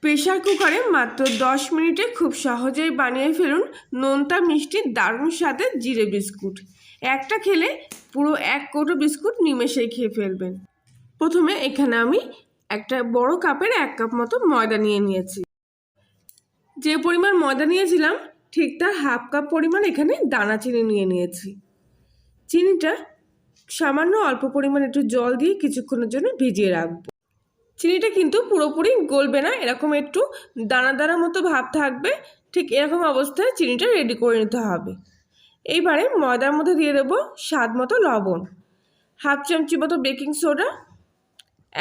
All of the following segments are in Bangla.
প্রেশার কুকারে মাত্র 10 মিনিটে খুব সহজেই বানিয়ে ফেলুন নোনতা মিষ্টি দারুণ স্বাদের জিরে বিস্কুট। একটা খেলে পুরো 1 কৌটো বিস্কুট নিমেষেই খেয়ে ফেলবেন। প্রথমে এখানে আমি একটা বড় কাপের 1 কাপ মতো ময়দা নিয়ে নিয়েছি। যে পরিমাণ ময়দা নিয়েছিলাম ঠিক তার হাফ কাপ পরিমাণ এখানে দানা চিনি নিয়ে নিয়েছি। চিনিটা সামান্য অল্প পরিমাণ একটু জল দিয়ে কিছুক্ষণের জন্য ভিজিয়ে রাখবো। চিনিটা কিন্তু পুরোপুরি গলবে না, এরকম একটু দানা দানা মতো ভাব থাকবে। ঠিক এরকম অবস্থায় চিনিটা রেডি করে নিতে হবে। এইবারে ময়দার মধ্যে দিয়ে দেবো স্বাদ মতো লবণ, হাফ চামচি মতো বেকিং সোডা,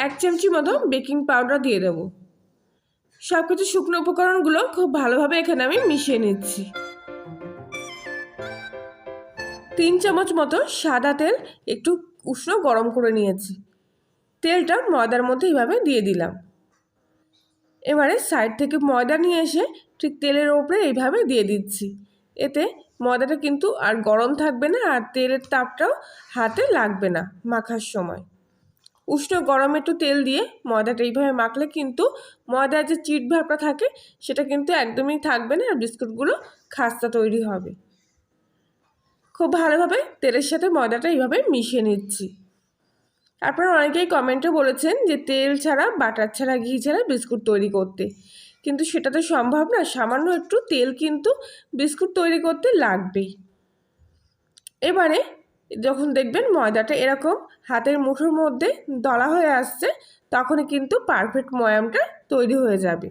1 চামচি মতো বেকিং পাউডার দিয়ে দেবো। সব কিছু শুকনো উপকরণগুলো খুব ভালোভাবে এখানে আমি মিশিয়ে নিচ্ছি। 3 চামচ মতো সাদা তেল একটু উষ্ণ গরম করে নিয়েছি। তেলটা ময়দার মধ্যে এইভাবে দিয়ে দিলাম। এবারে সাইড থেকে ময়দা নিয়ে এসে ঠিক তেলের ওপরে এইভাবে দিয়ে দিচ্ছি। এতে ময়দাটা কিন্তু আর গরম থাকবে না, আর তেলের তাপটাও হাতে লাগবে না মাখার সময়। উষ্ণ গরম একটু তেল দিয়ে ময়দাটা এইভাবে মাখলে কিন্তু ময়দার যে চিট ভাবটা থাকে সেটা কিন্তু একদমই থাকবে না, আর বিস্কুটগুলো খাস্তা তৈরি হবে। খুব ভালোভাবে তেলের সাথে ময়দাটা এইভাবে মিশিয়ে নিচ্ছি। আপনারা অনেকেই কমেন্টে বলেছেন যে তেল ছাড়া, বাটার ছাড়া, ঘি ছাড়া বিস্কুট তৈরি করতে, কিন্তু সেটা তো সম্ভব না। সামান্য একটু তেল কিন্তু বিস্কুট তৈরি করতে লাগবেই। এবারে যখন দেখবেন ময়দাটা এরকম হাতের মুঠোর মধ্যে দলা হয়ে আসছে, তখনই কিন্তু পারফেক্ট ময়ামটা তৈরি হয়ে যাবে।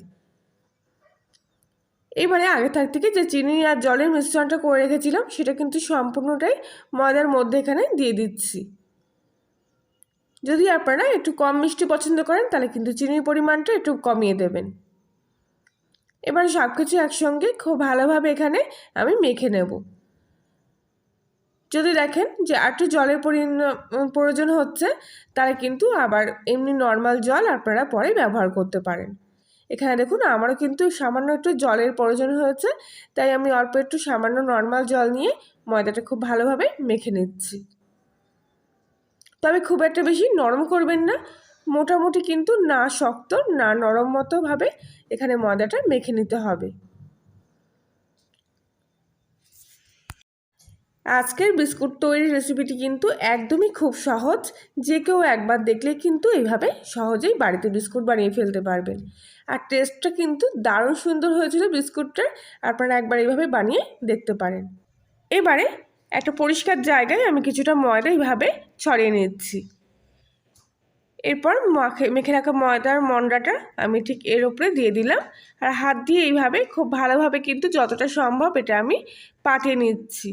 এবারে আগে থেকে যে চিনি আর জলের মিশ্রণটা করে রেখেছিলাম সেটা কিন্তু সম্পূর্ণটাই ময়দার মধ্যে এখানে দিয়ে দিচ্ছি। যদি আপনারা একটু কম মিষ্টি পছন্দ করেন তাহলে কিন্তু চিনির পরিমাণটা একটু কমিয়ে দেবেন। এবার সব কিছু একসঙ্গে খুব ভালোভাবে এখানে আমি মেখে নেব। যদি দেখেন যে একটু জলের প্রয়োজন হচ্ছে, তাহলে কিন্তু আবার এমনি নর্মাল জল আপনারা পরে ব্যবহার করতে পারেন। এখানে দেখুন আমারও কিন্তু সামান্য একটু জলের প্রয়োজন হয়েছে, তাই আমি অল্প একটু সামান্য নর্মাল জল নিয়ে ময়দাটা খুব ভালোভাবে মেখে নিচ্ছি। তবে খুব একটা বেশি নরম করবেন না, মোটামুটি কিন্তু না শক্ত না নরম মতোভাবে এখানে ময়দাটা মেখে নিতে হবে। আজকের বিস্কুট তৈরির রেসিপিটি কিন্তু একদমই খুব সহজ। যে কেউ একবার দেখলে কিন্তু এইভাবে সহজেই বাড়িতে বিস্কুট বানিয়ে ফেলতে পারবেন। আর টেস্টটা কিন্তু দারুণ সুন্দর হয়েছিল বিস্কুটটার। আপনারা একবার এইভাবে বানিয়ে দেখতে পারেন। এবারে একটা পরিষ্কার জায়গায় আমি কিছুটা ময়দা এইভাবে ছড়িয়ে নিচ্ছি। এরপর মেখে রাখা ময়দার মন্ডাটা আমি ঠিক এর উপরে দিয়ে দিলাম, আর হাত দিয়ে এইভাবে খুব ভালোভাবে কিন্তু যতটা সম্ভব এটা আমি পাঠিয়ে নিচ্ছি।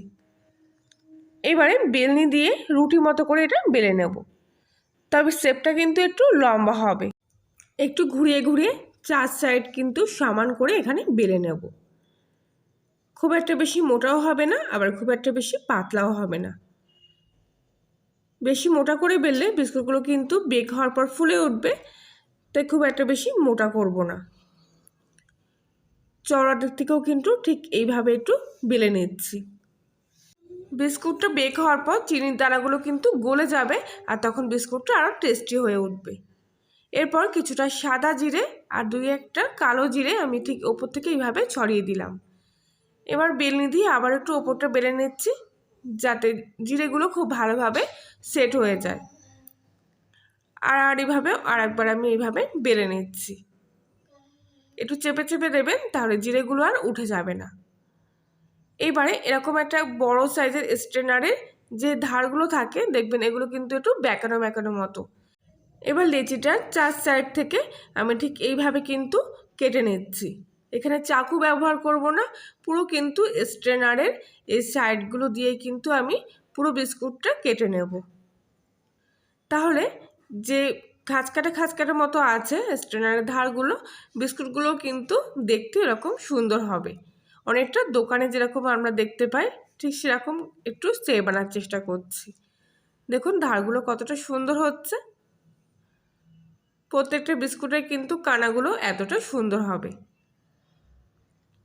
এবারে বেলনি দিয়ে রুটি মতো করে এটা বেলে নেব। তবে শেপটা কিন্তু একটু লম্বা হবে। একটু ঘুরিয়ে ঘুরিয়ে 4 সাইড কিন্তু সমান করে এখানে বেলে নেব। খুব একটা বেশি মোটাও হবে না, আবার খুব একটা বেশি পাতলাও হবে না। বেশি মোটা করে বেললে বিস্কুটগুলো কিন্তু বেক হওয়ার পর ফুলে উঠবে, তাই খুব একটা বেশি মোটা করব না। চওড়ার দিক থেকেও কিন্তু ঠিক এইভাবে একটু বেলে নিচ্ছি। বিস্কুটটা বেক হওয়ার পর চিনির দানাগুলো কিন্তু গলে যাবে, আর তখন বিস্কুটটা আরও টেস্টি হয়ে উঠবে। এরপর কিছুটা সাদা জিরে আর 2-1টা কালো জিরে আমি ঠিক ওপর থেকে এইভাবে ছড়িয়ে দিলাম। এবার বেলনি দিয়ে আবার একটু ওপরটা বেলে নিচ্ছি, যাতে জিরেগুলো খুব ভালোভাবে সেট হয়ে যায়। আর এইভাবে আরেকবার আমি এইভাবে বেলে নিচ্ছি। একটু চেপে চেপে দেবেন, তাহলে জিরেগুলো আর উঠে যাবে না। এবারে এরকম একটা বড় সাইজের স্ট্রেনারের যে ধারগুলো থাকে দেখবেন এগুলো কিন্তু একটু বেঁকানো বেঁকানো মতো। এবার লেচিটার 4 সাইড থেকে আমি ঠিক এইভাবে কিন্তু কেটে নিচ্ছি। এখানে চাকু ব্যবহার করব না, পুরো কিন্তু স্ট্রেনারের এই সাইডগুলো দিয়ে কিন্তু আমি পুরো বিস্কুটটা কেটে নেব। তাহলে যে খাঁচকাটা মতো আছে স্ট্রেনারের ধারগুলো, বিস্কুটগুলো কিন্তু দেখতে এরকম সুন্দর হবে। অনেকটা দোকানে যেরকম আমরা দেখতে পাই ঠিক সেরকম একটু চেয়ে বানার চেষ্টা করছি। দেখুন ধারগুলো কতটা সুন্দর হচ্ছে। প্রত্যেকটা বিস্কুটের কিন্তু কানাগুলো এতটা সুন্দর হবে।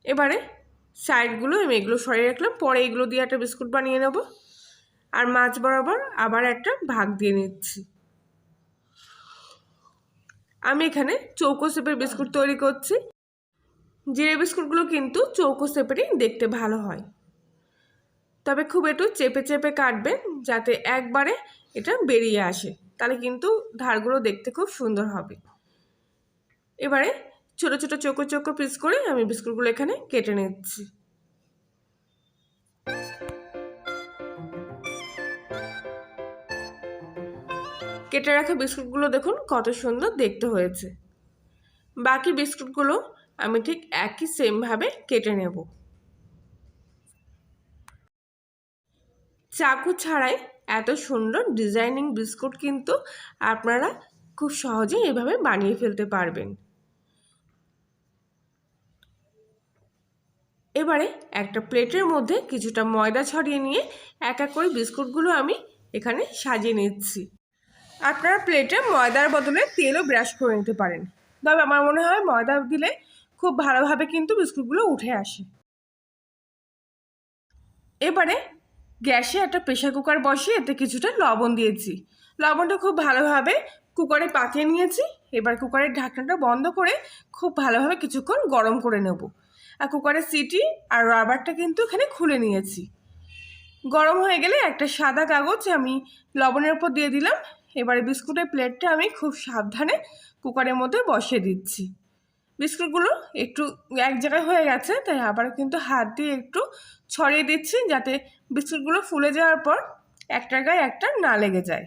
এবারে সাইডগুলো আমি এগুলো সরিয়ে রাখলাম, পরে এগুলো দিয়ে একটা বিস্কুট বানিয়ে নেব। আর মাঝ বরাবর আবার একটা ভাগ দিয়ে নিচ্ছি। আমি এখানে চৌকো শেপের বিস্কুট তৈরি করছি। জিরে বিস্কুটগুলো কিন্তু চৌকো শেপেরই দেখতে ভালো হয়, তবে খুব একটু চেপে চেপে কাটবেন যাতে একবারে এটা বেরিয়ে আসে, তাহলে কিন্তু ধারগুলো দেখতে খুব সুন্দর হবে। এবারে ছোট ছোট চৌকো চৌকো পিস করে আমি বিস্কুটগুলো এখানে কেটে নিচ্ছি। কেটে রাখা বিস্কুটগুলো দেখুন কত সুন্দর দেখতে হয়েছে। বাকি বিস্কুটগুলো আমি ঠিক একই সেমভাবে কেটে নেব। চাকু ছাড়াই এত সুন্দর ডিজাইনিং বিস্কুট কিন্তু আপনারা খুব সহজেই এভাবে বানিয়ে ফেলতে পারবেন। এবারে একটা প্লেটের মধ্যে কিছুটা ময়দা ছড়িয়ে নিয়ে এক এক করে বিস্কুটগুলো আমি এখানে সাজিয়ে নিচ্ছি। আপনারা প্লেটে ময়দার বদলে তেলও ব্রাশ করে নিতে পারেন, তবে আমার মনে হয় ময়দা দিলে খুব ভালোভাবে কিন্তু বিস্কুটগুলো উঠে আসে। এবারে গ্যাসে একটা প্রেসার কুকার বসিয়ে এতে কিছুটা লবণ দিয়েছি। লবণটা খুব ভালোভাবে কুকারে পাকিয়ে নিয়েছি। এবার কুকারের ঢাকনাটা বন্ধ করে খুব ভালোভাবে কিছুক্ষণ গরম করে নেব। আর কুকারের সিটি আর রাবারটা কিন্তু এখানে খুলে নিয়েছি। গরম হয়ে গেলে একটা সাদা কাগজ আমি লবণের উপর দিয়ে দিলাম। এবারে বিস্কুটের প্লেটটা আমি খুব সাবধানে কুকারের মধ্যে বসিয়ে দিচ্ছি। বিস্কুটগুলো একটু এক জায়গায় হয়ে গেছে, তাই আবার কিন্তু হাত দিয়ে একটু ছড়িয়ে দিচ্ছি যাতে বিস্কুটগুলো ফুলে যাওয়ার পর একটার গায়ে একটা না লেগে যায়।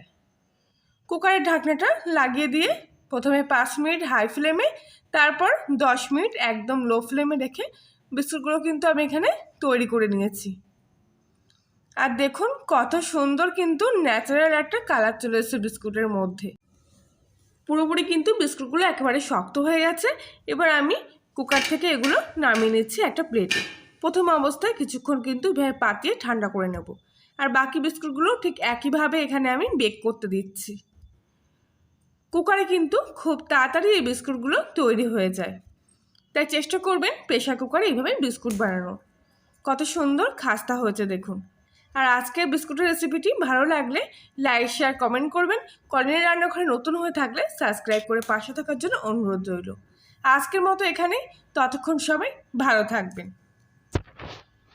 কুকারের ঢাকনাটা লাগিয়ে দিয়ে প্রথমে 5 মিনিট হাই ফ্লেমে, তারপর 10 মিনিট একদম লো ফ্লেমে রেখে বিস্কুটগুলো কিন্তু আমি এখানে তৈরি করে নিয়েছি। আর দেখুন কত সুন্দর কিন্তু ন্যাচারাল একটা কালার চলে এসেছে বিস্কুটের মধ্যে। পুরোপুরি কিন্তু বিস্কুটগুলো একেবারে শক্ত হয়ে গেছে। এবার আমি কুকার থেকে এগুলো নামিয়ে নিচ্ছি একটা প্লেটে। প্রথম অবস্থায় কিছুক্ষণ কিন্তু এভাবে পাতিয়ে ঠান্ডা করে নেব। আর বাকি বিস্কুটগুলো ঠিক একইভাবে এখানে আমি বেক করতে দিচ্ছি। কুকারে কিন্তু খুব তাড়াতাড়ি এই বিস্কুটগুলো তৈরি হয়ে যায়, তাই চেষ্টা করবেন প্রেসার কুকারে এইভাবে বিস্কুট বানানো। কত সুন্দর খাস্তা হয়েছে দেখুন। আর আজকের বিস্কুটের রেসিপিটি ভালো লাগলে লাইক শেয়ার কমেন্ট করবেন। কলিনের রান্নাঘরে নতুন হয়ে থাকলে সাবস্ক্রাইব করে পাশে থাকার জন্য অনুরোধ রইল। আজকের মতো এখানেই, ততক্ষণ সবাই ভালো থাকবেন।